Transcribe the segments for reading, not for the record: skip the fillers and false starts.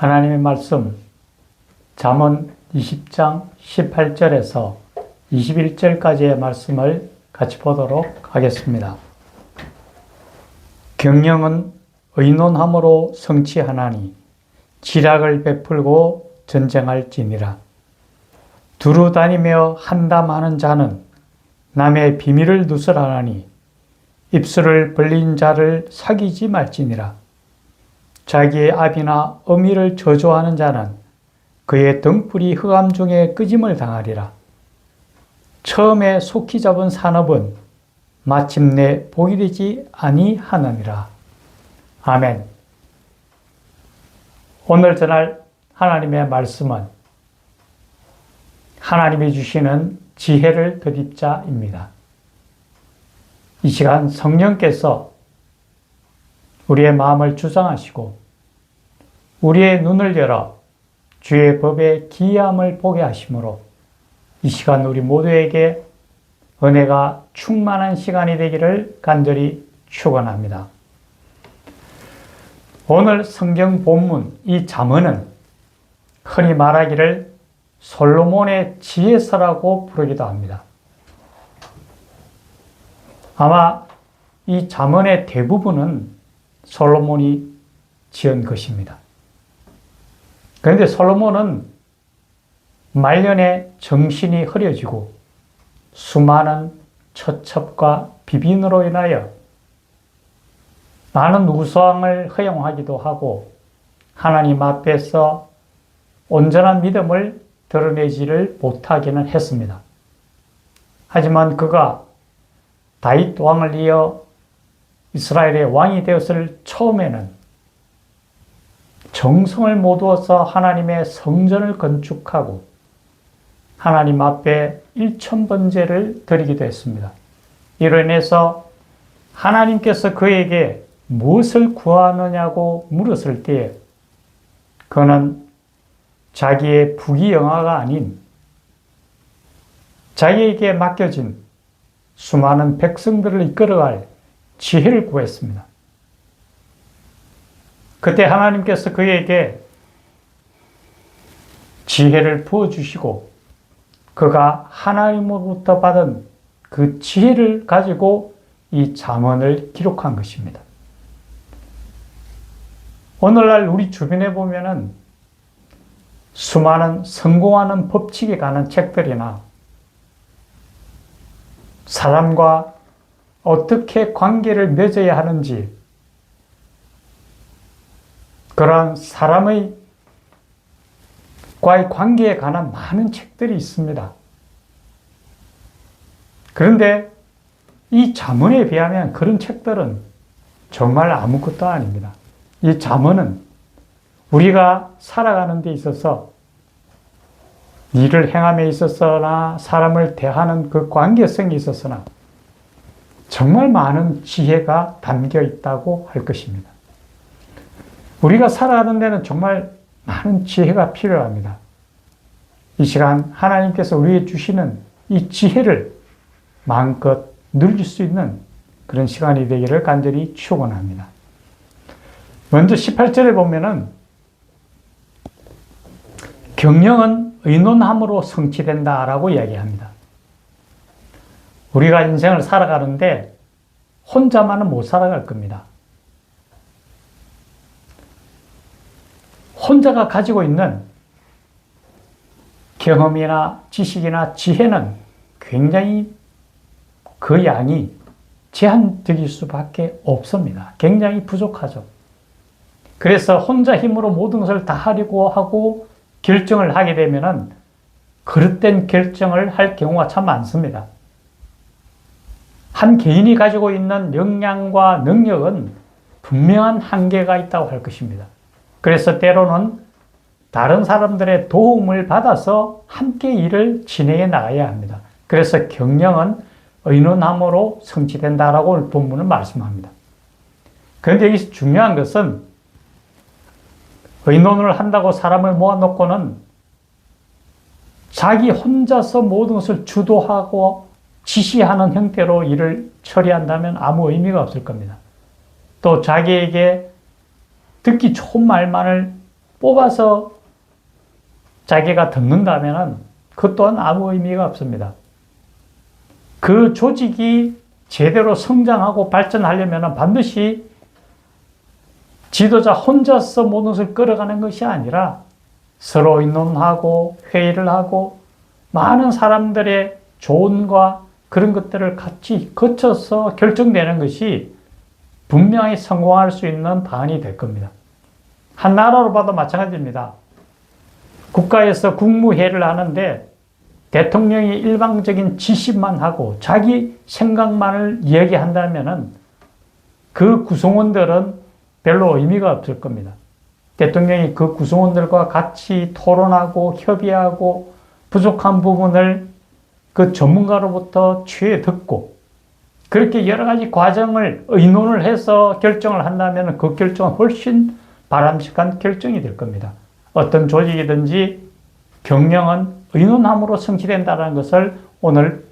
하나님의 말씀 잠언 20장 18절에서 21절까지의 말씀을 같이 보도록 하겠습니다. 경영은 의논함으로 성취하나니 지략을 베풀고 전쟁할지니라. 두루 다니며 한담하는 자는 남의 비밀을 누설하나니 입술을 벌린 자를 사귀지 말지니라. 자기의 아비나 어미를 저주하는 자는 그의 등불이 흑암 중에 끄짐을 당하리라. 처음에 속히 잡은 산업은 마침내 복이 되지 아니하느니라. 아멘. 오늘 전할 하나님의 말씀은 하나님이 주시는 지혜를 덧입자입니다. 이 시간 성령께서 우리의 마음을 주장하시고 우리의 눈을 열어 주의 법의 기이함을 보게 하심으로 이 시간 우리 모두에게 은혜가 충만한 시간이 되기를 간절히 축원합니다. 오늘 성경 본문 이 잠언은 흔히 말하기를 솔로몬의 지혜서라고 부르기도 합니다. 아마 이 잠언의 대부분은 솔로몬이 지은 것입니다. 그런데 솔로몬은 말년에 정신이 흐려지고 수많은 처첩과 비빈으로 인하여 많은 우상을 허용하기도 하고 하나님 앞에서 온전한 믿음을 드러내지를 못하기는 했습니다. 하지만 그가 다윗 왕을 이어 이스라엘의 왕이 되었을 처음에는 정성을 모두어서 하나님의 성전을 건축하고 하나님 앞에 1000번제를 드리기도 했습니다. 이로 인해서 하나님께서 그에게 무엇을 구하느냐고 물었을 때에 그는 자기의 부귀영화가 아닌 자기에게 맡겨진 수많은 백성들을 이끌어갈 지혜를 구했습니다. 그때 하나님께서 그에게 지혜를 부어주시고 그가 하나님으로부터 받은 그 지혜를 가지고 이 잠언을 기록한 것입니다. 오늘날 우리 주변에 보면은 수많은 성공하는 법칙에 관한 책들이나 사람과 어떻게 관계를 맺어야 하는지 그런 사람의 과의 관계에 관한 많은 책들이 있습니다. 그런데 이 잠언에 비하면 그런 책들은 정말 아무것도 아닙니다. 이 잠언은 우리가 살아가는 데 있어서 일을 행함에 있어서나 사람을 대하는 그 관계성에 있어서나 정말 많은 지혜가 담겨 있다고 할 것입니다. 우리가 살아가는 데는 정말 많은 지혜가 필요합니다. 이 시간 하나님께서 우리에게 주시는 이 지혜를 마음껏 누릴 수 있는 그런 시간이 되기를 간절히 축원합니다. 먼저 18절에 보면은 경영은 의논함으로 성취된다라고 이야기합니다. 우리가 인생을 살아가는데 혼자만은 못 살아갈 겁니다. 혼자가 가지고 있는 경험이나 지식이나 지혜는 굉장히 그 양이 제한적일 수밖에 없습니다. 굉장히 부족하죠. 그래서 혼자 힘으로 모든 것을 다 하려고 하고 결정을 하게 되면은 그릇된 결정을 할 경우가 참 많습니다. 한 개인이 가지고 있는 역량과 능력은 분명한 한계가 있다고 할 것입니다. 그래서 때로는 다른 사람들의 도움을 받아서 함께 일을 진행해 나가야 합니다. 그래서 경영은 의논함으로 성취된다라고 본문은 말씀합니다. 그런데 여기서 중요한 것은 의논을 한다고 사람을 모아놓고는 자기 혼자서 모든 것을 주도하고 지시하는 형태로 일을 처리한다면 아무 의미가 없을 겁니다. 또 자기에게 듣기 좋은 말만을 뽑아서 자기가 듣는다면 그것 또한 아무 의미가 없습니다. 그 조직이 제대로 성장하고 발전하려면 반드시 지도자 혼자서 모든 것을 끌어가는 것이 아니라 서로 의논하고 회의를 하고 많은 사람들의 조언과 그런 것들을 같이 거쳐서 결정되는 것이 분명히 성공할 수 있는 방안이 될 겁니다. 한 나라로 봐도 마찬가지입니다. 국가에서 국무회의를 하는데 대통령이 일방적인 지시만 하고 자기 생각만을 이야기한다면 그 구성원들은 별로 의미가 없을 겁니다. 대통령이 그 구성원들과 같이 토론하고 협의하고 부족한 부분을 그 전문가로부터 취해 듣고 그렇게 여러 가지 과정을 의논을 해서 결정을 한다면 그 결정은 훨씬 바람직한 결정이 될 겁니다. 어떤 조직이든지 경영은 의논함으로 성취된다는 것을 오늘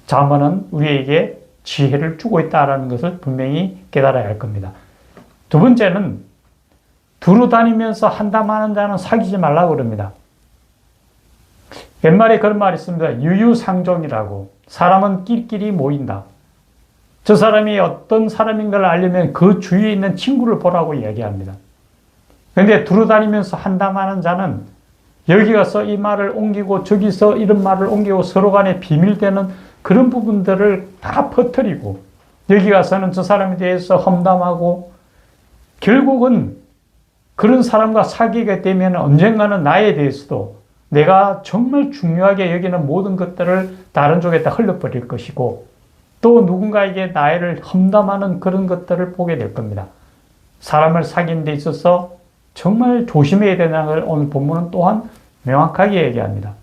잠언은 우리에게 지혜를 주고 있다는 것을 분명히 깨달아야 할 겁니다. 두 번째는 두루 다니면서 한담하는 자는 사귀지 말라고 그럽니다. 옛말에 그런 말이 있습니다. 유유상종이라고. 사람은 끼리끼리 모인다. 저 사람이 어떤 사람인 걸 알려면 그 주위에 있는 친구를 보라고 이야기합니다. 그런데 두루 다니면서 한담하는 자는 여기 가서 이 말을 옮기고 저기서 이런 말을 옮기고 서로 간에 비밀되는 그런 부분들을 다 퍼뜨리고 여기 가서는 저 사람에 대해서 험담하고 결국은 그런 사람과 사귀게 되면 언젠가는 나에 대해서도 내가 정말 중요하게 여기는 모든 것들을 다른 쪽에다 흘려버릴 것이고 또 누군가에게 나를 험담하는 그런 것들을 보게 될 겁니다. 사람을 사귀는 데 있어서 정말 조심해야 된다는 걸 오늘 본문은 또한 명확하게 얘기합니다.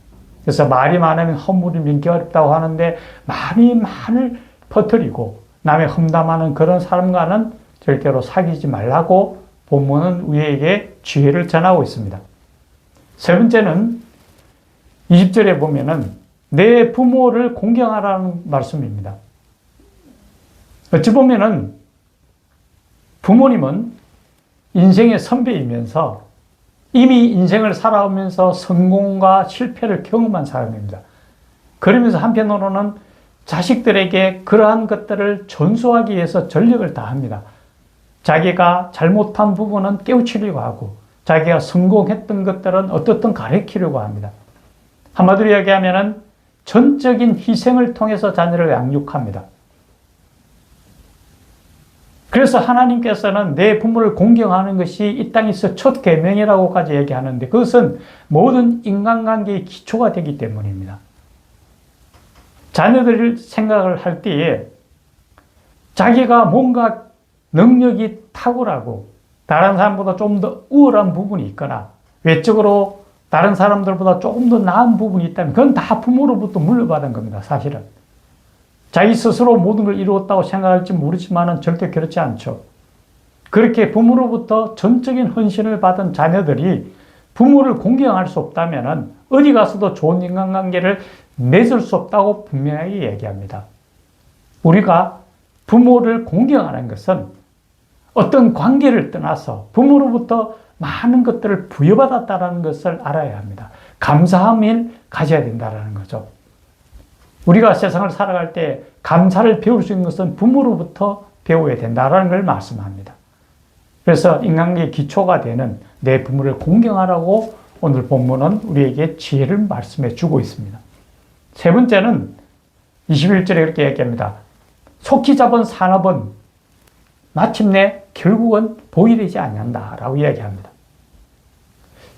그래서 말이 많으면 허물이 민기 어렵다고 하는데 말을 퍼뜨리고 남의 험담하는 그런 사람과는 절대로 사귀지 말라고 본문은 우리에게 지혜를 전하고 있습니다. 세 번째는 20절에 보면은 내 부모를 공경하라는 말씀입니다. 어찌 보면은 부모님은 인생의 선배이면서 이미 인생을 살아오면서 성공과 실패를 경험한 사람입니다. 그러면서 한편으로는 자식들에게 그러한 것들을 전수하기 위해서 전력을 다합니다. 자기가 잘못한 부분은 깨우치려고 하고 자기가 성공했던 것들은 어떻든 가르치려고 합니다. 한마디로 이야기하면 전적인 희생을 통해서 자녀를 양육합니다. 그래서 하나님께서는 내 부모를 공경하는 것이 이 땅에서 첫 계명이라고까지 얘기하는데 그것은 모든 인간관계의 기초가 되기 때문입니다. 자녀들 생각을 할 때에 자기가 뭔가 능력이 탁월하고 다른 사람보다 좀 더 우월한 부분이 있거나 외적으로 다른 사람들보다 조금 더 나은 부분이 있다면 그건 다 부모로부터 물려받은 겁니다. 사실은. 자기 스스로 모든 걸 이루었다고 생각할지 모르지만 절대 그렇지 않죠. 그렇게 부모로부터 전적인 헌신을 받은 자녀들이 부모를 공경할 수 없다면 어디 가서도 좋은 인간관계를 맺을 수 없다고 분명하게 얘기합니다. 우리가 부모를 공경하는 것은 어떤 관계를 떠나서 부모로부터 많은 것들을 부여받았다는 것을 알아야 합니다. 감사함을 가져야 된다는 거죠. 우리가 세상을 살아갈 때 감사를 배울 수 있는 것은 부모로부터 배워야 된다는 걸 말씀합니다. 그래서 인간관계의 기초가 되는 내 부모를 공경하라고 오늘 본문은 우리에게 지혜를 말씀해 주고 있습니다. 세 번째는 21절에 이렇게 얘기합니다. 속히 잡은 산업은 마침내 결국은 복이 되지 않는다라고 이야기합니다.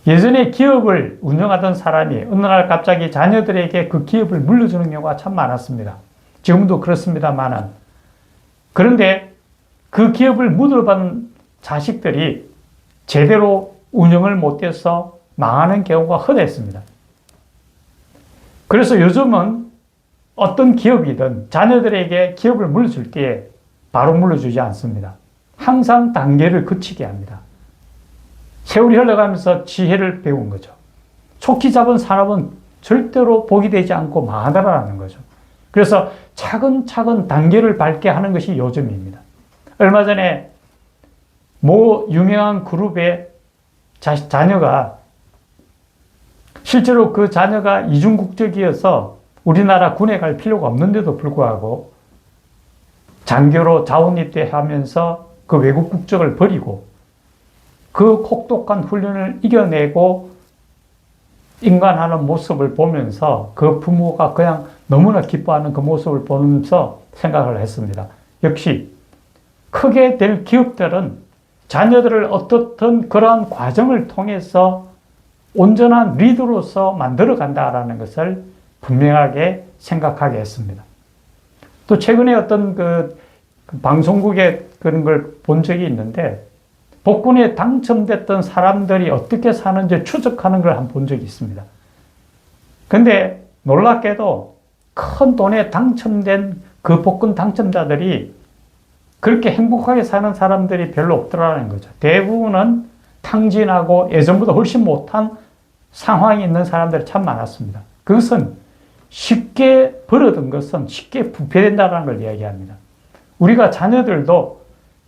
예전에 기업을 운영하던 사람이 어느 날 갑자기 자녀들에게 그 기업을 물려주는 경우가 참 많았습니다. 지금도 그렇습니다만은. 그런데 그 기업을 물려받은 자식들이 제대로 운영을 못해서 망하는 경우가 흔했습니다. 그래서 요즘은 어떤 기업이든 자녀들에게 기업을 물려줄 때 바로 물려주지 않습니다. 항상 단계를 거치게 합니다. 세월이 흘러가면서 지혜를 배운 거죠. 속히 잡은 산업은 절대로 복이 되지 않고 망하다라는 거죠. 그래서 차근차근 단계를 밟게 하는 것이 요즘입니다. 얼마 전에 모 유명한 그룹의 자녀가 실제로 그 자녀가 이중국적이어서 우리나라 군에 갈 필요가 없는데도 불구하고 장교로 자원 입대하면서 그 외국 국적을 버리고 그 혹독한 훈련을 이겨내고 인간하는 모습을 보면서 그 부모가 그냥 너무나 기뻐하는 그 모습을 보면서 생각을 했습니다. 역시 크게 될 기업들은 자녀들을 어떻든 그러한 과정을 통해서 온전한 리더로서 만들어 간다라는 것을 분명하게 생각하게 했습니다. 또 최근에 어떤 그 방송국에 그런 걸 본 적이 있는데 복권에 당첨됐던 사람들이 어떻게 사는지 추적하는 걸 한번 본 적이 있습니다. 근데 놀랍게도 큰 돈에 당첨된 그 복권 당첨자들이 그렇게 행복하게 사는 사람들이 별로 없더라는 거죠. 대부분은 탕진하고 예전보다 훨씬 못한 상황이 있는 사람들이 참 많았습니다. 그것은 쉽게 벌어든 것은 쉽게 부패된다는 걸 이야기합니다. 우리가 자녀들도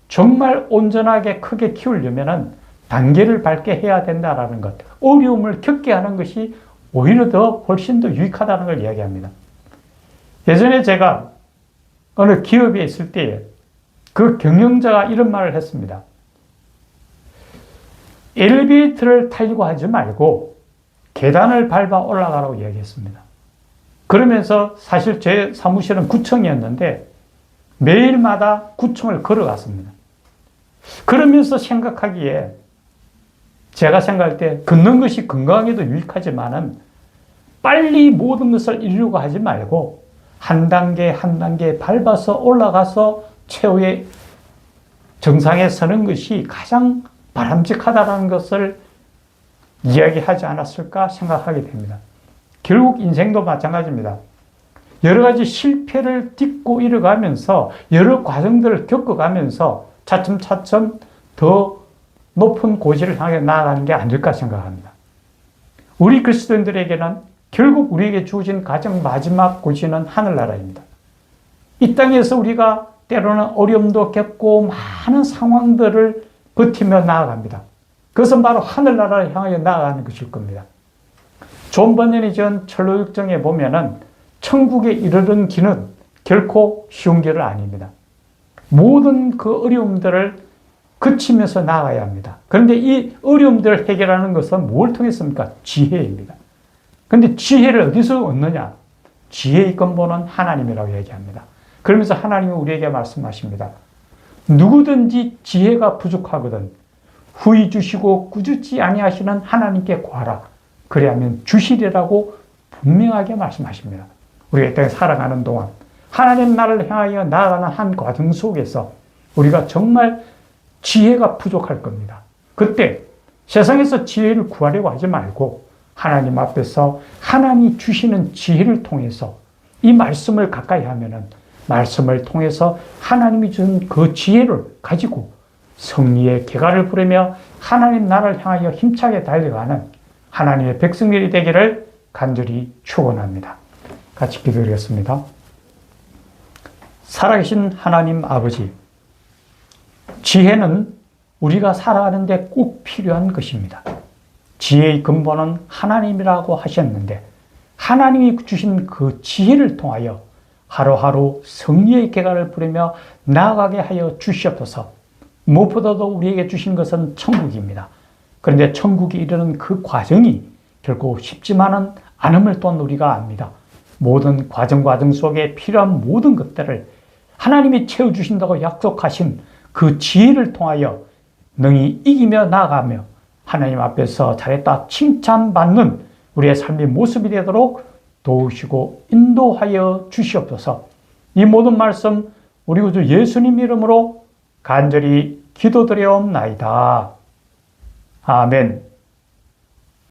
정말 온전하게 크게 키우려면 단계를 밟게 해야 된다는 것, 어려움을 겪게 하는 것이 오히려 더 훨씬 더 유익하다는 걸 이야기합니다. 예전에 제가 어느 기업에 있을 때 그 경영자가 이런 말을 했습니다. 엘리베이터를 타려고 하지 말고 계단을 밟아 올라가라고 이야기했습니다. 그러면서 사실 제 사무실은 9층이었는데 매일마다 9층을 걸어갔습니다. 그러면서 생각하기에 제가 생각할 때 걷는 것이 건강에도 유익하지만은 빨리 모든 것을 이루려고 하지 말고 한 단계 한 단계 밟아서 올라가서 최후의 정상에 서는 것이 가장 바람직하다는 것을 이야기하지 않았을까 생각하게 됩니다. 결국 인생도 마찬가지입니다. 여러 가지 실패를 딛고 이뤄가면서 여러 과정들을 겪어가면서 차츰차츰 더 높은 고지를 향해 나아가는 게 아닐까 생각합니다. 우리 그리스도인들에게는 결국 우리에게 주어진 가장 마지막 고지는 하늘나라입니다. 이 땅에서 우리가 때로는 어려움도 겪고 많은 상황들을 버티며 나아갑니다. 그것은 바로 하늘나라를 향하여 나아가는 것일 겁니다. 존 번연이 지은 철로육정에 보면은 천국에 이르는 길은 결코 쉬운 길은 아닙니다. 모든 그 어려움들을 거치면서 나아가야 합니다. 그런데 이 어려움들을 해결하는 것은 뭘 통했습니까? 지혜입니다. 그런데 지혜를 어디서 얻느냐? 지혜의 근본은 하나님이라고 얘기합니다. 그러면서 하나님은 우리에게 말씀하십니다. 누구든지 지혜가 부족하거든 후히 주시고 꾸짖지 아니하시는 하나님께 구하라. 그리하면 주시리라고 분명하게 말씀하십니다. 우리가 이 땅에 살아가는 동안 하나님 나라를 향하여 나아가는 한 과정 속에서 우리가 정말 지혜가 부족할 겁니다. 그때 세상에서 지혜를 구하려고 하지 말고 하나님 앞에서 하나님이 주시는 지혜를 통해서 이 말씀을 가까이 하면은 말씀을 통해서 하나님이 준 그 지혜를 가지고 승리의 개가를 부르며 하나님 나라를 향하여 힘차게 달려가는 하나님의 백성들이 되기를 간절히 축원합니다. 같이 기도드리겠습니다. 살아계신 하나님 아버지, 지혜는 우리가 살아가는 데 꼭 필요한 것입니다. 지혜의 근본은 하나님이라고 하셨는데 하나님이 주신 그 지혜를 통하여 하루하루 승리의 개가를 부르며 나아가게 하여 주시옵소서. 무엇보다도 우리에게 주신 것은 천국입니다. 그런데 천국에 이르는 그 과정이 결코 쉽지만은 않음을 또한 우리가 압니다. 모든 과정 속에 필요한 모든 것들을 하나님이 채워주신다고 약속하신 그 지혜를 통하여 능히 이기며 나아가며 하나님 앞에서 잘했다 칭찬받는 우리의 삶의 모습이 되도록 도우시고 인도하여 주시옵소서. 이 모든 말씀 우리 구주 예수님 이름으로 간절히 기도드려옵나이다. 아멘.